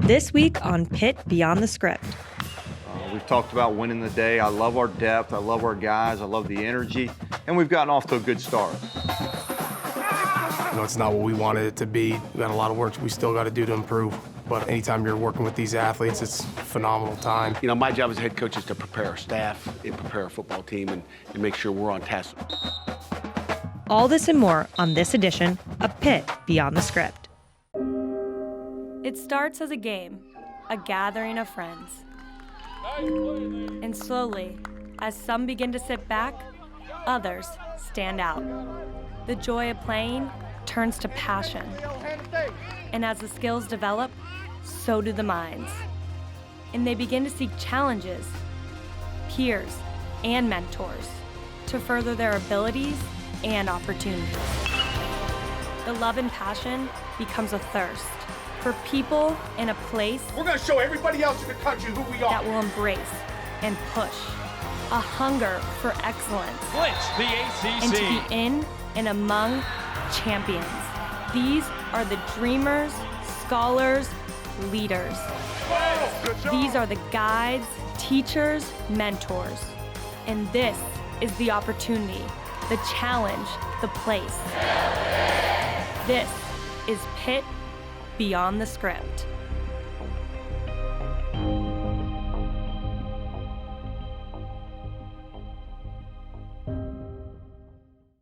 This week on Pitt Beyond the Script. We've talked about winning the day. I love our depth. I love our guys. I love the energy. And we've gotten off to a good start. It's not what we wanted it to be. We've got a lot of work we still got to do to improve. But anytime you're working with these athletes, it's a phenomenal time. My job as head coach is to prepare our staff and prepare our football team and make sure we're on task. All this and more on this edition of Pitt Beyond the Script. It starts as a game, a gathering of friends. And slowly, as some begin to sit back, others stand out. The joy of playing turns to passion. And as the skills develop, so do the minds. And they begin to seek challenges, peers, and mentors to further their abilities and opportunities. The love and passion becomes a thirst for people in a place we're going to show everybody else in the country who we are. That will embrace and push a hunger for excellence. Blitz, the ACC. And to be in and among champions. These are the dreamers, scholars, leaders. These are the guides, teachers, mentors. And this is the opportunity, the challenge, the place. This is Pitt Beyond the Script.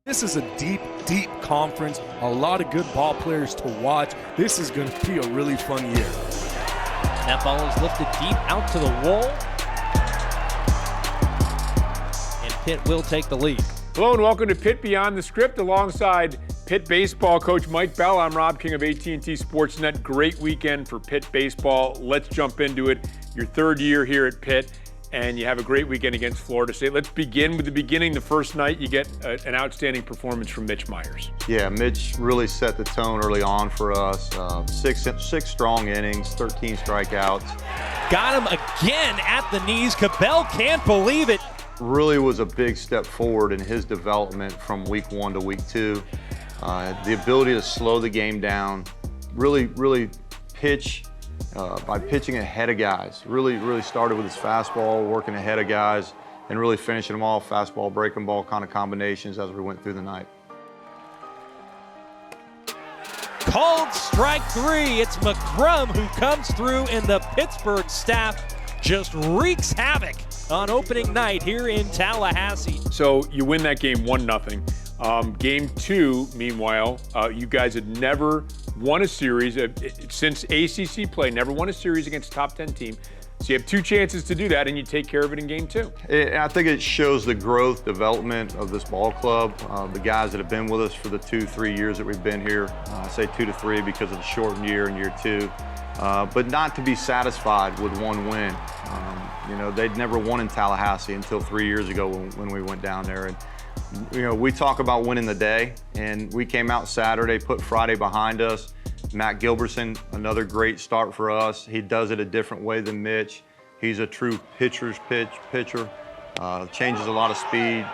This is a deep, deep conference. A lot of good ball players to watch. This is going to be a really fun year. That ball is lifted deep out to the wall. And Pitt will take the lead. Hello and welcome to Pitt Beyond the Script alongside Pitt baseball coach Mike Bell. I'm Rob King of AT&T Sportsnet. Great weekend for Pitt baseball. Let's jump into it. Your third year here at Pitt, and you have a great weekend against Florida State. Let's begin with the beginning. The first night, you get an outstanding performance from Mitch Myers. Yeah, Mitch really set the tone early on for us. Six strong innings, 13 strikeouts. Got him again at the knees. Cabell can't believe it. Really was a big step forward in his development from week 1 to week 2. The ability to slow the game down, really pitch by pitching ahead of guys. Really started with his fastball, working ahead of guys, and really finishing them off, fastball, breaking ball kind of combinations as we went through the night. Called strike 3. It's McCrum who comes through, and the Pittsburgh staff just wreaks havoc on opening night here in Tallahassee. So you win that game 1-0. Game 2, meanwhile, you guys had never won a series since ACC play, never won a series against a top 10 team. So you have 2 chances to do that, and you take care of it in game 2. I think it shows the growth, development of this ball club. The guys that have been with us for the 2-3 years that we've been here. I say 2 to 3 because of the shortened year in year 2. But not to be satisfied with one win. They'd never won in Tallahassee until 3 years ago when we went down there. And we talk about winning the day, and we came out Saturday, put Friday behind us. Matt Gilbertson, another great start for us. He does it a different way than Mitch. He's a true pitcher. Changes a lot of speeds,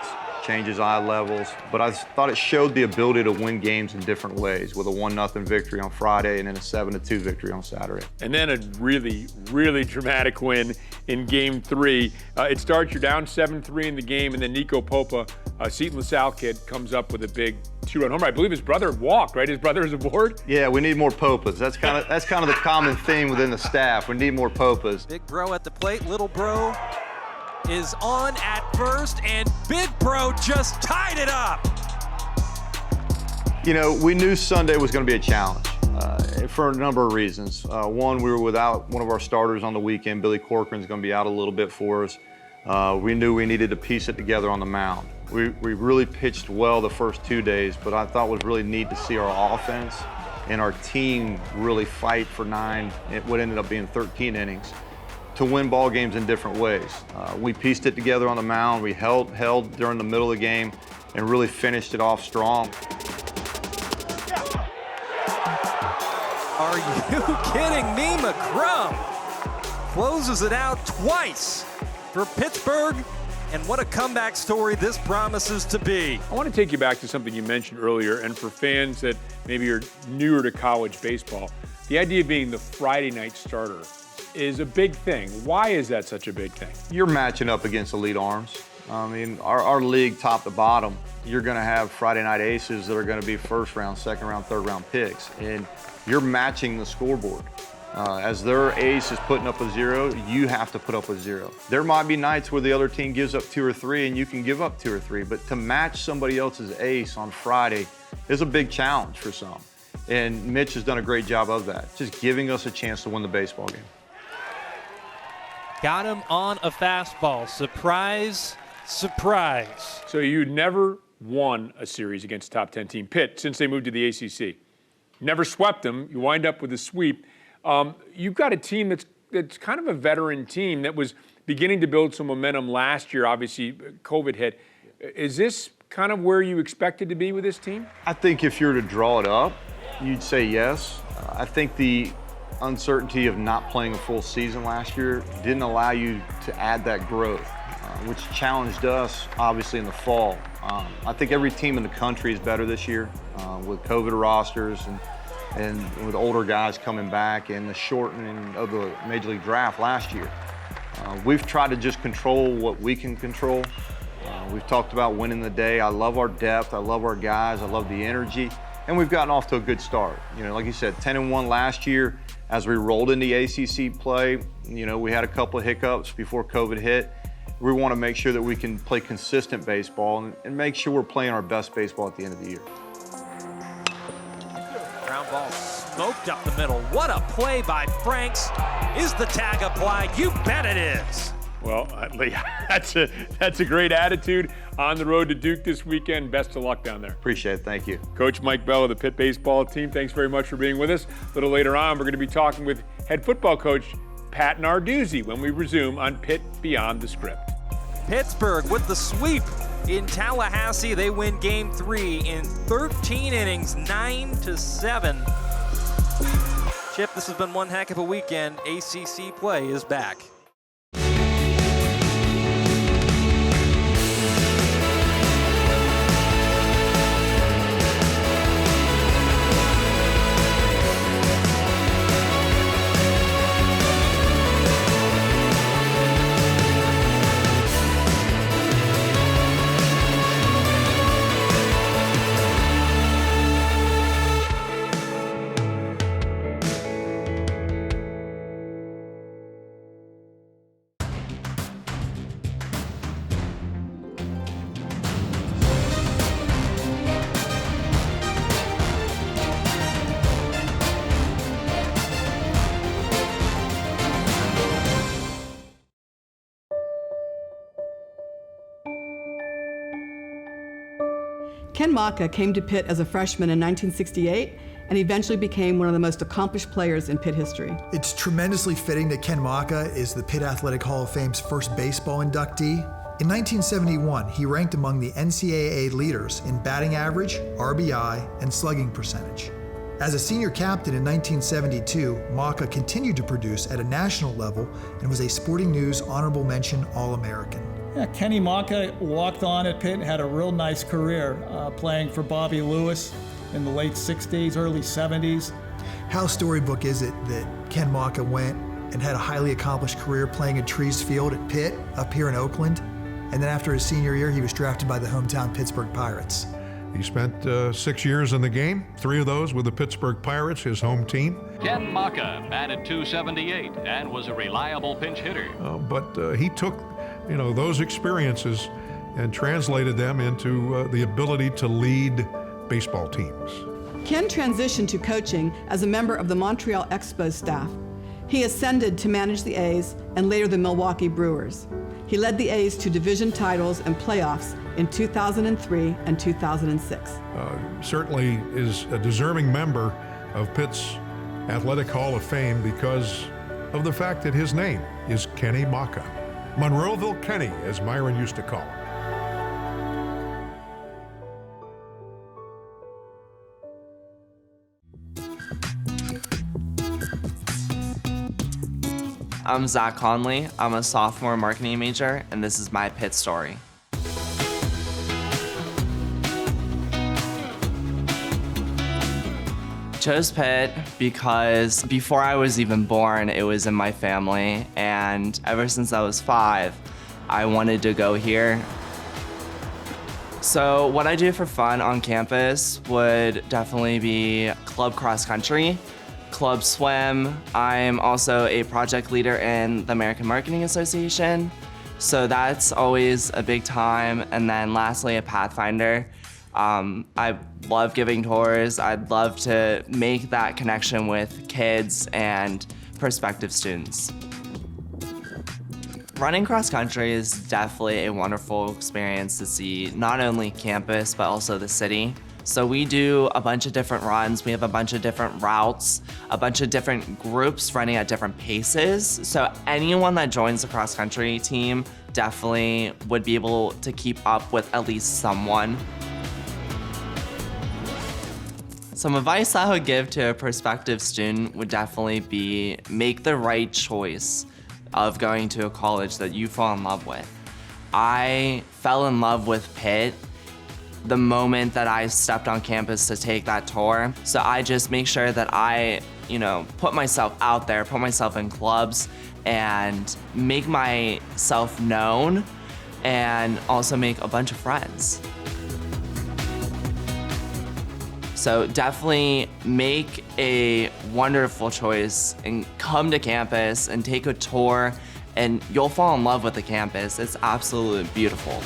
changes eye levels. But I thought it showed the ability to win games in different ways with a 1-0 victory on Friday and then a 7-2 victory on Saturday. And then a really, really dramatic win in game 3. It starts, you're down 7-3 in the game, and then Nico Popa, Seton LaSalle kid, comes up with a big 2-run homer. I believe his brother walked, right? His brother is aboard? Yeah, we need more Popas. That's kind of the common theme within the staff. We need more Popas. Big Bro at the plate. Little Bro is on at first, and Big Bro just tied it up. We knew Sunday was going to be a challenge for a number of reasons. One, we were without one of our starters on the weekend. Billy Corcoran's going to be out a little bit for us. We knew we needed to piece it together on the mound. We really pitched well the first 2 days, but I thought it was really neat to see our offense and our team really fight for 9, what ended up being 13 innings, to win ball games in different ways. We pieced it together on the mound. We held during the middle of the game and really finished it off strong. Are you kidding me? McCrum closes it out twice for Pittsburgh, and what a comeback story this promises to be. I want to take you back to something you mentioned earlier, and for fans that maybe are newer to college baseball, the The idea of being the Friday night starter is a big thing. Why is that such a big thing? You're matching up against elite arms. I mean, our league, top to bottom, you're going to have Friday night aces that are going to be first round, second round, third round picks, and you're matching the scoreboard. As their ace is putting up a 0, you have to put up a 0. There might be nights where the other team gives up 2 or 3 and you can give up 2 or 3, but to match somebody else's ace on Friday is a big challenge for some. And Mitch has done a great job of that, just giving us a chance to win the baseball game. Got him on a fastball. Surprise, surprise. So you never won a series against a top 10 team, Pitt, since they moved to the ACC. Never swept them. You wind up with a sweep. You've got a team that's kind of a veteran team that was beginning to build some momentum last year. Obviously, COVID hit. Is this kind of where you expected to be with this team? I think if you were to draw it up, you'd say yes. I think the uncertainty of not playing a full season last year didn't allow you to add that growth, which challenged us, obviously, in the fall. I think every team in the country is better this year with COVID rosters and with older guys coming back and the shortening of the Major League Draft last year. We've tried to just control what we can control. We've talked about winning the day. I love our depth. I love our guys. I love the energy. And we've gotten off to a good start. You know, like you said, 10-1 last year. As we rolled into ACC play, you know, we had a couple of hiccups before COVID hit. We want to make sure that we can play consistent baseball and make sure we're playing our best baseball at the end of the year. Ground ball smoked up the middle. What a play by Franks. Is the tag applied? You bet it is. Well, Lee, that's a great attitude on the road to Duke this weekend. Best of luck down there. Appreciate it. Thank you. Coach Mike Bell of the Pitt baseball team, thanks very much for being with us. A little later on, we're going to be talking with head football coach Pat Narduzzi when we resume on Pitt Beyond the Script. Pittsburgh with the sweep in Tallahassee. They win Game 3 in 13 innings, 9-7. Chip, this has been one heck of a weekend. ACC play is back. Ken Maka came to Pitt as a freshman in 1968 and eventually became one of the most accomplished players in Pitt history. It's tremendously fitting that Ken Maka is the Pitt Athletic Hall of Fame's first baseball inductee. In 1971, he ranked among the NCAA leaders in batting average, RBI, and slugging percentage. As a senior captain in 1972, Maka continued to produce at a national level and was a Sporting News Honorable Mention All-American. Yeah, Kenny Maka walked on at Pitt and had a real nice career playing for Bobby Lewis in the late 60s, early 70s. How storybook is it that Ken Maka went and had a highly accomplished career playing at Trees Field at Pitt up here in Oakland, and then after his senior year, he was drafted by the hometown Pittsburgh Pirates. He spent 6 years in the game, 3 of those with the Pittsburgh Pirates, his home team. Ken Maka batted .278 and was a reliable pinch hitter. But he took those experiences and translated them into the ability to lead baseball teams. Ken transitioned to coaching as a member of the Montreal Expos staff. He ascended to manage the A's and later the Milwaukee Brewers. He led the A's to division titles and playoffs in 2003 and 2006. Certainly is a deserving member of Pitt's Athletic Hall of Fame because of the fact that his name is Kenny Maka. Monroeville Kenny, as Myron used to call him. I'm Zach Conley. I'm a sophomore marketing major, and this is my Pitt story. chose Pitt because before I was even born, it was in my family, and ever since I was 5, I wanted to go here. So what I do for fun on campus would definitely be club cross country, club swim. I'm also a project leader in the American Marketing Association, so that's always a big time. And then lastly, a Pathfinder. I love giving tours. I'd love to make that connection with kids and prospective students. Running cross country is definitely a wonderful experience to see not only campus, but also the city. So we do a bunch of different runs. We have a bunch of different routes, a bunch of different groups running at different paces. So anyone that joins the cross country team definitely would be able to keep up with at least someone. Some advice I would give to a prospective student would definitely be make the right choice of going to a college that you fall in love with. I fell in love with Pitt the moment that I stepped on campus to take that tour. So I just make sure that I, put myself out there, put myself in clubs, and make myself known, and also make a bunch of friends. So definitely make a wonderful choice and come to campus and take a tour, and you'll fall in love with the campus. It's absolutely beautiful.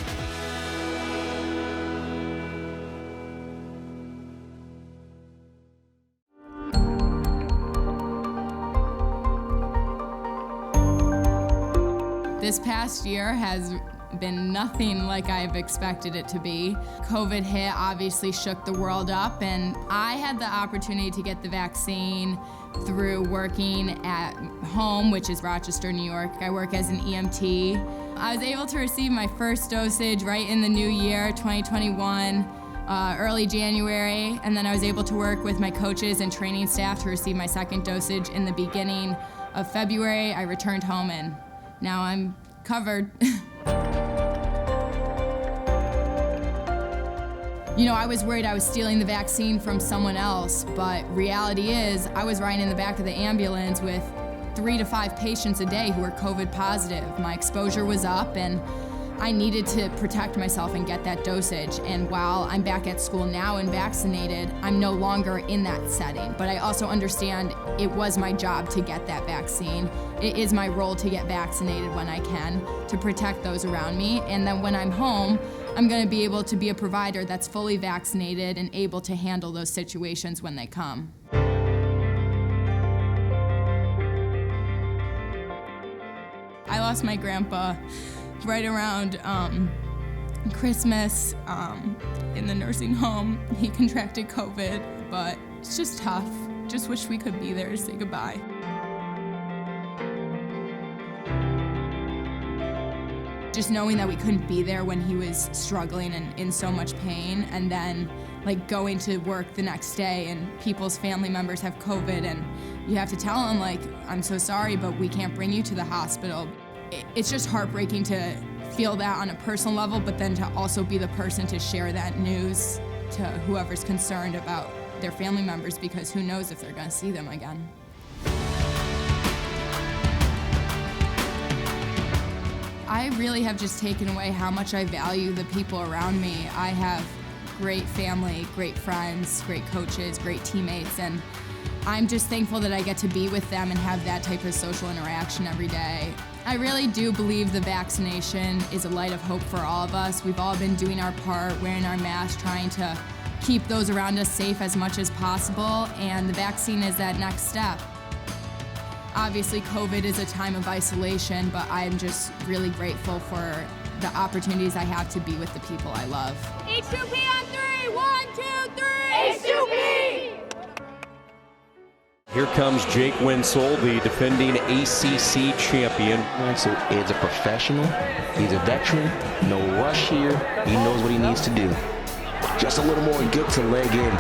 This past year has been nothing like I've expected it to be. COVID hit, obviously shook the world up, and I had the opportunity to get the vaccine through working at home, which is Rochester, New York. I work as an EMT. I was able to receive my first dosage right in the new year, 2021, early January, and then I was able to work with my coaches and training staff to receive my second dosage in the beginning of February. I returned home, and now I'm covered. I was worried I was stealing the vaccine from someone else, but reality is I was riding in the back of the ambulance with 3 to 5 patients a day who were COVID positive. My exposure was up, and I needed to protect myself and get that dosage. And while I'm back at school now and vaccinated, I'm no longer in that setting. But I also understand it was my job to get that vaccine. It is my role to get vaccinated when I can to protect those around me. And then when I'm home, I'm going to be able to be a provider that's fully vaccinated and able to handle those situations when they come. I lost my grandpa right around Christmas in the nursing home. He contracted COVID, but it's just tough. Just wish we could be there to say goodbye. Just knowing that we couldn't be there when he was struggling and in so much pain, and then going to work the next day and people's family members have COVID, and you have to tell them I'm so sorry, but we can't bring you to the hospital. It's just heartbreaking to feel that on a personal level, but then to also be the person to share that news to whoever's concerned about their family members, because who knows if they're gonna see them again. I really have just taken away how much I value the people around me. I have great family, great friends, great coaches, great teammates, and I'm just thankful that I get to be with them and have that type of social interaction every day. I really do believe the vaccination is a light of hope for all of us. We've all been doing our part, wearing our masks, trying to keep those around us safe as much as possible, and the vaccine is that next step. Obviously, COVID is a time of isolation, but I'm just really grateful for the opportunities I have to be with the people I love. H2P on 3, 1, 2, 3. H2P! Here comes Jake Winsel, the defending ACC champion. So is a professional, he's a veteran, no rush here, he knows what he needs to do. Just a little more and gets a leg in.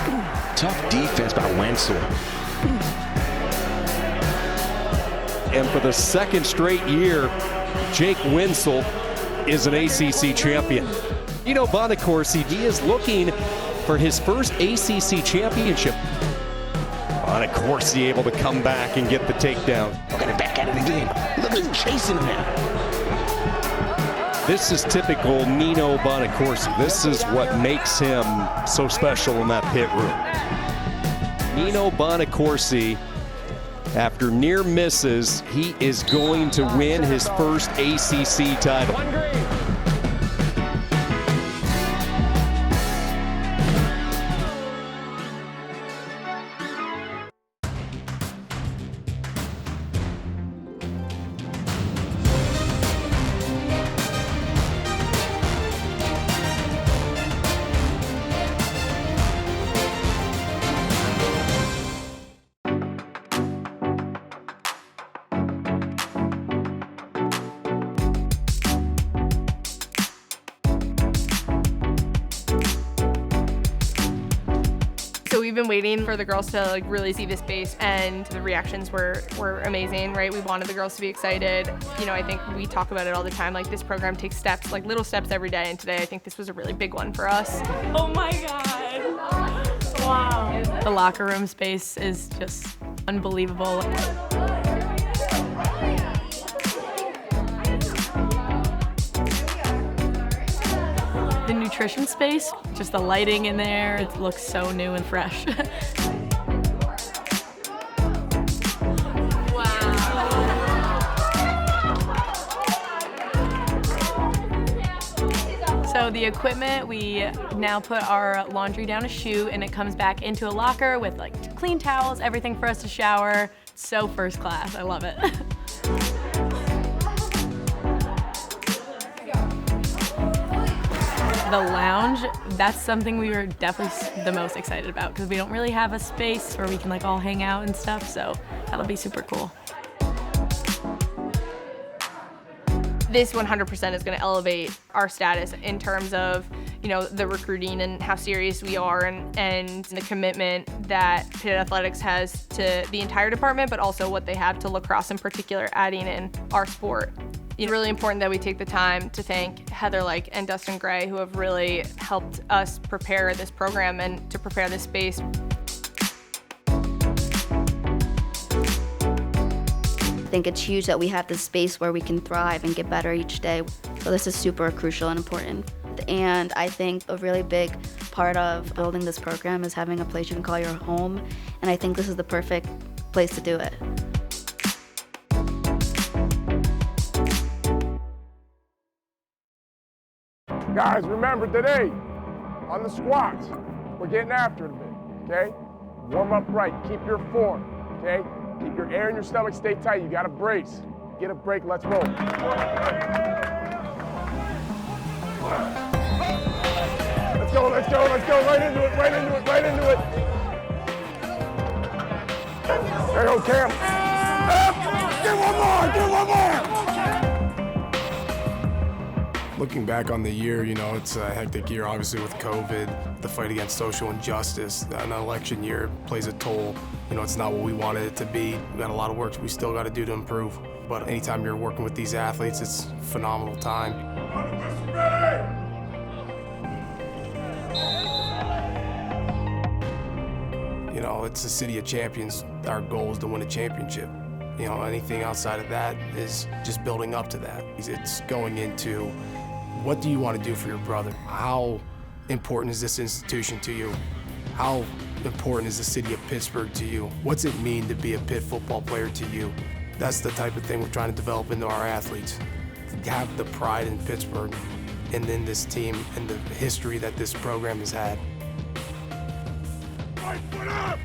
Tough defense by Winsel. And for the second straight year, Jake Winsel is an ACC champion. Bonacorsi, he is looking for his first ACC championship. Bonacorsi able to come back and get the takedown. Look at him back at it again. Look at him chasing him now. This is typical Nino Bonacorsi. This is what makes him so special in that pit room. Nino Bonacorsi, after near misses, he is going to win his first ACC title. So we've been waiting for the girls to like really see this space, and the reactions were amazing, right? We wanted the girls to be excited. You know, I think we talk about it all the time, like this program takes steps, like little steps every day, and today I think this was a really big one for us. Oh my God. Wow. The locker room space is just unbelievable. The nutrition space, just the lighting in there, it looks so new and fresh. So the equipment, we now put our laundry down a chute and it comes back into a locker with like clean towels, everything for us to shower. It's so first class, I love it. The lounge, that's something we were definitely the most excited about because we don't really have a space where we can like all hang out and stuff, so that'll be super cool. This 100% is going to elevate our status in terms of, you know, the recruiting and how serious we are and the commitment that Pitt Athletics has to the entire department, but also what they have to lacrosse in particular, adding in our sport. It's really important that we take the time to thank Heather Like and Dustin Gray, who have really helped us prepare this program and to prepare this space. I think it's huge that we have this space where we can thrive and get better each day. So this is super crucial and important. And I think a really big part of building this program is having a place you can call your home. And I think this is the perfect place to do it. Guys, remember today, on the squats, we're getting after it a bit, okay? Warm up right, keep your form, okay? Keep your air in your stomach, stay tight, you gotta brace. Get a break, let's roll. Let's go, let's go, let's go, right into it, right into it, right into it. There you go, Cam. Get one more, get one more. Looking back on the year, you know, it's a hectic year, obviously, with COVID, the fight against social injustice. An election year plays a toll. You know, it's not what we wanted it to be. We got a lot of work we still got to do to improve. But anytime you're working with these athletes, it's a phenomenal time. You know, it's a city of champions. Our goal is to win a championship. You know, anything outside of that is just building up to that. It's going into what do you want to do for your brother? How important is this institution to you? How important is the city of Pittsburgh to you? What's it mean to be a Pitt football player to you? That's the type of thing we're trying to develop into our athletes. Have the pride in Pittsburgh and in this team and the history that this program has had. Right foot up!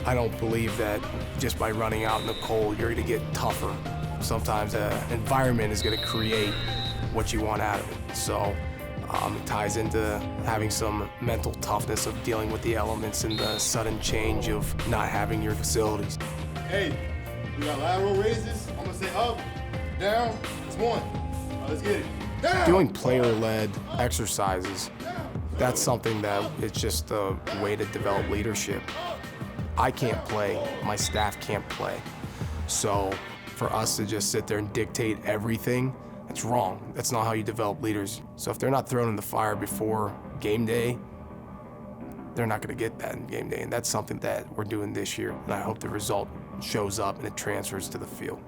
I don't believe that just by running out in the cold, you're gonna get tougher. Sometimes an environment is gonna create what you want out of it. So it ties into having some mental toughness of dealing with the elements and the sudden change of not having your facilities. Hey, we got lateral raises. I'm gonna say up, down, it's one. All right, let's get it. Down. Doing player-led exercises, that's something that it's just a way to develop leadership. I can't play, my staff can't play. So for us to just sit there and dictate everything, that's wrong. That's not how you develop leaders. So if they're not thrown in the fire before game day, they're not going to get that in game day. And that's something that we're doing this year. And I hope the result shows up and it transfers to the field.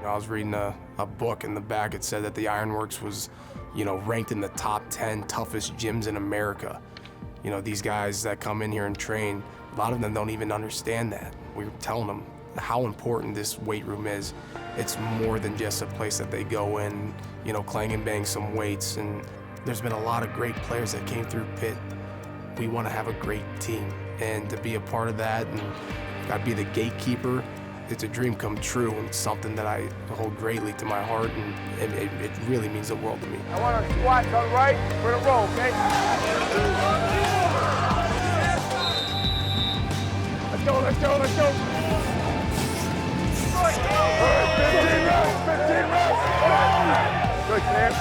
I was reading a book, in the back it said that the Ironworks was, ranked in the top 10 toughest gyms in America. These guys that come in here and train, a lot of them don't even understand that. We were telling them how important this weight room is. It's more than just a place that they go in, clang and bang some weights. And there's been a lot of great players that came through Pitt. We want to have a great team, and to be a part of that and gotta be the gatekeeper, it's a dream come true, and it's something that I hold greatly to my heart, and it really means the world to me. I want to squat on right, we're gonna roll, okay? Let's go, let's go, let's go. 15 reps. Good, Sam.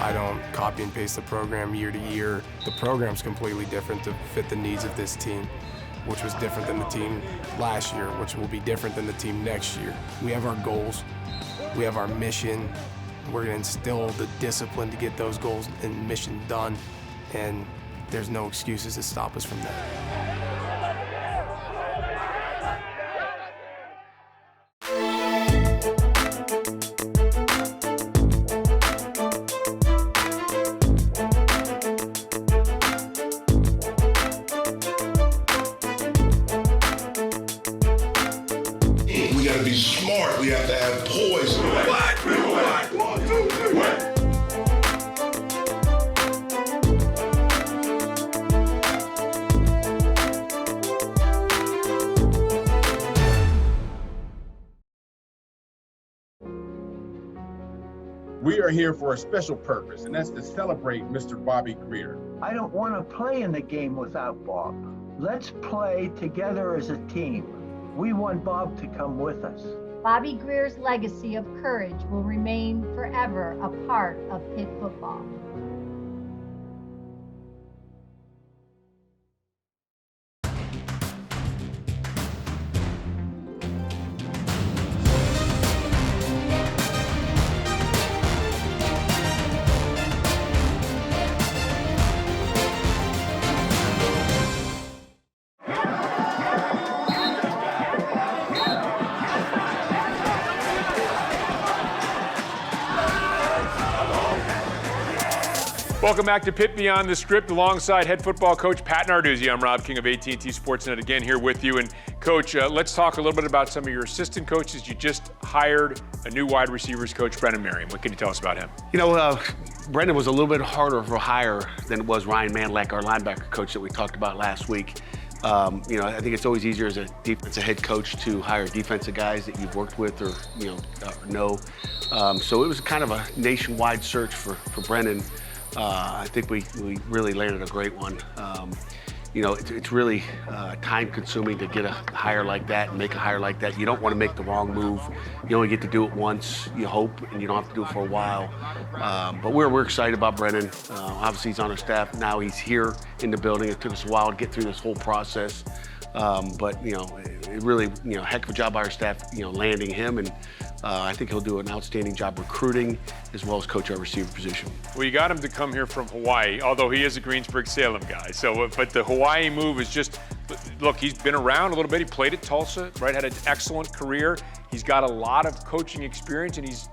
I don't copy and paste the program year to year. The program's completely different to fit the needs of this team, which was different than the team last year, which will be different than the team next year. We have our goals, we have our mission. We're gonna instill the discipline to get those goals and mission done, and there's no excuses to stop us from that. Be smart, we have to have poise. We are here for a special purpose, and that's to celebrate Mr. Bobby Greer. I don't want to play in the game without Bob. Let's play together as a team. We want Bob to come with us. Bobby Greer's legacy of courage will remain forever a part of Pitt football. Welcome back to Pitt Beyond the Script alongside head football coach Pat Narduzzi. I'm Rob King of AT&T Sportsnet again here with you. And Coach, let's talk a little bit about some of your assistant coaches. You just hired a new wide receivers coach, Brendan Merriam. What can you tell us about him? Brendan was a little bit harder of a hire than it was Ryan Manlek, our linebacker coach that we talked about last week. I think it's always easier as a defensive head coach to hire defensive guys that you've worked with or know. So it was kind of a nationwide search for Brendan. I think we really landed a great one. It's really time-consuming to get a hire like that and make a hire like that. You don't want to make the wrong move. You only get to do it once, you hope, and you don't have to do it for a while. But we're excited about Brendan. Obviously, he's on our staff now. He's here in the building. It took us a while to get through this whole process. But it really, heck of a job by our staff, landing him, and I think he'll do an outstanding job recruiting as well as coach our receiver position. Well, you got him to come here from Hawaii, although he is a Greensburg-Salem guy. So, but the Hawaii move is just, look, he's been around a little bit. He played at Tulsa, right? Had an excellent career. He's got a lot of coaching experience, and he's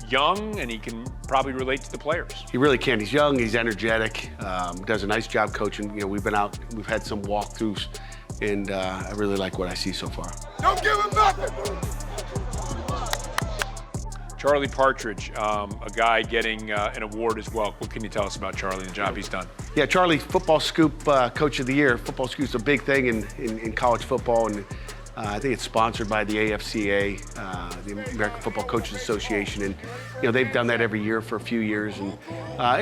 young, and he can probably relate to the players. He really can. He's young. He's energetic. Does a nice job coaching. We've been out. We've had some walkthroughs. And I really like what I see so far. Don't give him nothing! Charlie Partridge, a guy getting an award as well. What can you tell us about Charlie and the job he's done? Yeah, Charlie, Football Scoop Coach of the Year. Football Scoop's a big thing in college football, and I think it's sponsored by the AFCA, the American Football Coaches Association, and they've done that every year for a few years, and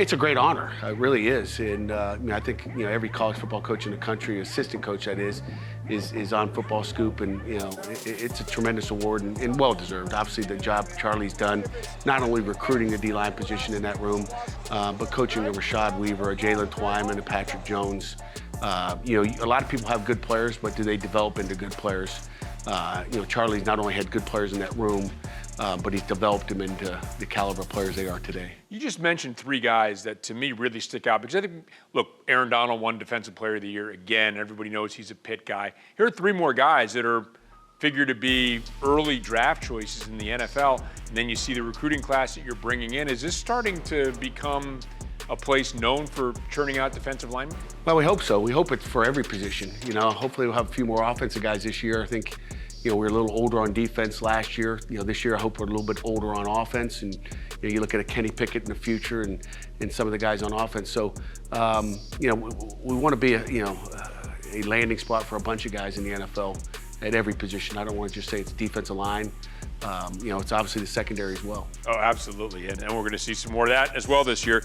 it's a great honor. It really is, and I think every college football coach in the country, assistant coach that is on Football Scoop, and it's a tremendous award and well deserved. Obviously, the job Charlie's done, not only recruiting the D-line position in that room, but coaching a Rashad Weaver, a Jalen Twyman, a Patrick Jones. A lot of people have good players, but do they develop into good players? Charlie's not only had good players in that room, but he's developed them into the caliber of players they are today. You just mentioned 3 guys that to me really stick out because I think, look, Aaron Donald won Defensive Player of the Year again. Everybody knows he's a Pitt guy. Here are 3 more guys that are figured to be early draft choices in the NFL, and then you see the recruiting class that you're bringing in. Is this starting to become a place known for churning out defensive linemen? Well, we hope so. We hope it's for every position. Hopefully we'll have a few more offensive guys this year. I think, we were a little older on defense last year. This year I hope we're a little bit older on offense. And you look at a Kenny Pickett in the future and some of the guys on offense. So, we want to be a landing spot for a bunch of guys in the NFL at every position. I don't want to just say it's defensive line. It's obviously the secondary as well. Oh, absolutely, and we're going to see some more of that as well this year.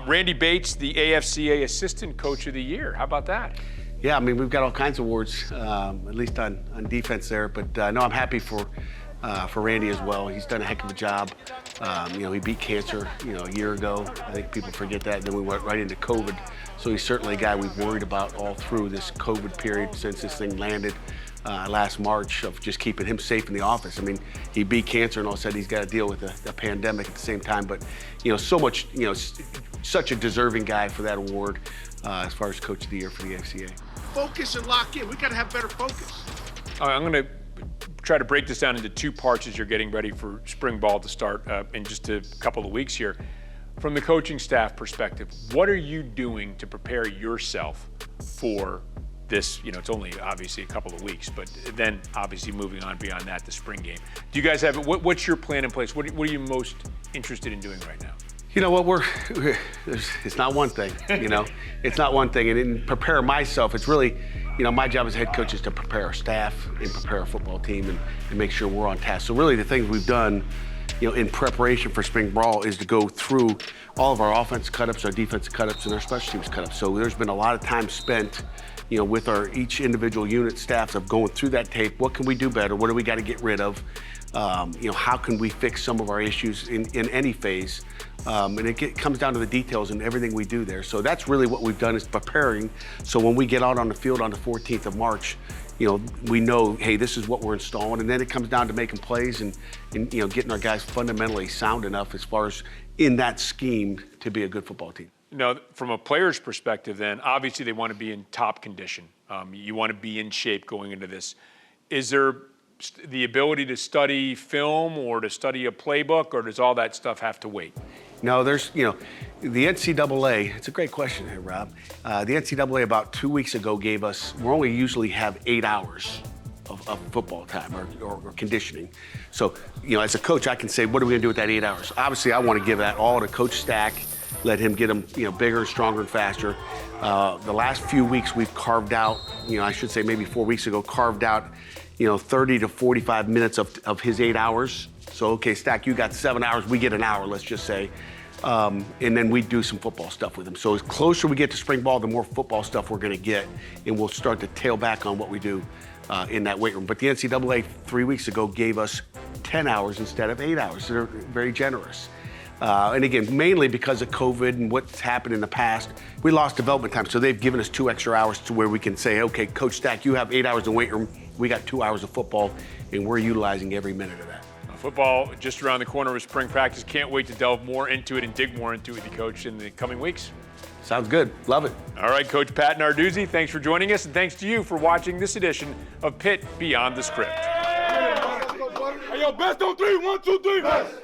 Randy Bates, the AFCA Assistant Coach of the Year. How about that? Yeah, we've got all kinds of awards, at least on defense there. But no, I'm happy for Randy as well. He's done a heck of a job. He beat cancer, a year ago. I think people forget that. Then we went right into COVID. So he's certainly a guy we've worried about all through this COVID period since this thing landed. Last March, of just keeping him safe in the office. He beat cancer and all of a sudden he's got to deal with the pandemic at the same time. But, so much, such a deserving guy for that award as far as Coach of the Year for the AFCA. Focus and lock in. We got to have better focus. I'm going to try to break this down into 2 parts as you're getting ready for spring ball to start in just a couple of weeks here. From the coaching staff perspective, what are you doing to prepare yourself for this? It's only obviously a couple of weeks, but then obviously moving on beyond that, the spring game. Do you guys have, what's your plan in place? What are you most interested in doing right now? You know what, it's not one thing, it's not one thing. And in prepare myself, it's really, my job as head coach is to prepare our staff and prepare our football team and make sure we're on task. So really the things we've done, in preparation for spring ball is to go through all of our offensive cut-ups, our defensive cut-ups, and our special teams cut-ups. So there's been a lot of time spent with our each individual unit staffs of going through that tape. What can we do better? What do we got to get rid of? How can we fix some of our issues in any phase? And it comes down to the details in everything we do there. So that's really what we've done is preparing. So when we get out on the field on the 14th of March, we know, hey, this is what we're installing. And then it comes down to making plays and getting our guys fundamentally sound enough as far as in that scheme to be a good football team. From a player's perspective then, obviously they want to be in top condition. You want to be in shape going into this. Is there the ability to study film or to study a playbook, or does all that stuff have to wait? No, there's, the NCAA, it's a great question here, Rob. The NCAA about 2 weeks ago gave us, we only usually have 8 hours of football time or conditioning. So, as a coach, I can say, what are we going to do with that 8 hours? Obviously, I want to give that all to Coach Stack, let him get them, bigger and stronger and faster. The last few weeks we've carved out, I should say maybe 4 weeks ago, carved out, 30 to 45 minutes of his 8 hours. So, okay, Stack, you got 7 hours, we get an hour, let's just say. And then we do some football stuff with him. So as closer we get to spring ball, the more football stuff we're gonna get, and we'll start to tail back on what we do in that weight room. But the NCAA 3 weeks ago gave us 10 hours instead of 8 hours. So they're very generous. And again, mainly because of COVID and what's happened in the past, we lost development time. So they've given us 2 extra hours to where we can say, okay, Coach Stack, you have 8 hours in weight room. We got 2 hours of football, and we're utilizing every minute of that. Football just around the corner with spring practice. Can't wait to delve more into it and dig more into it with you, Coach, in the coming weeks. Sounds good. Love it. All right, Coach Pat Narduzzi, thanks for joining us, and thanks to you for watching this edition of Pitt Beyond the Script. Hey, yo, best on 3. 1, 2, 3. Best.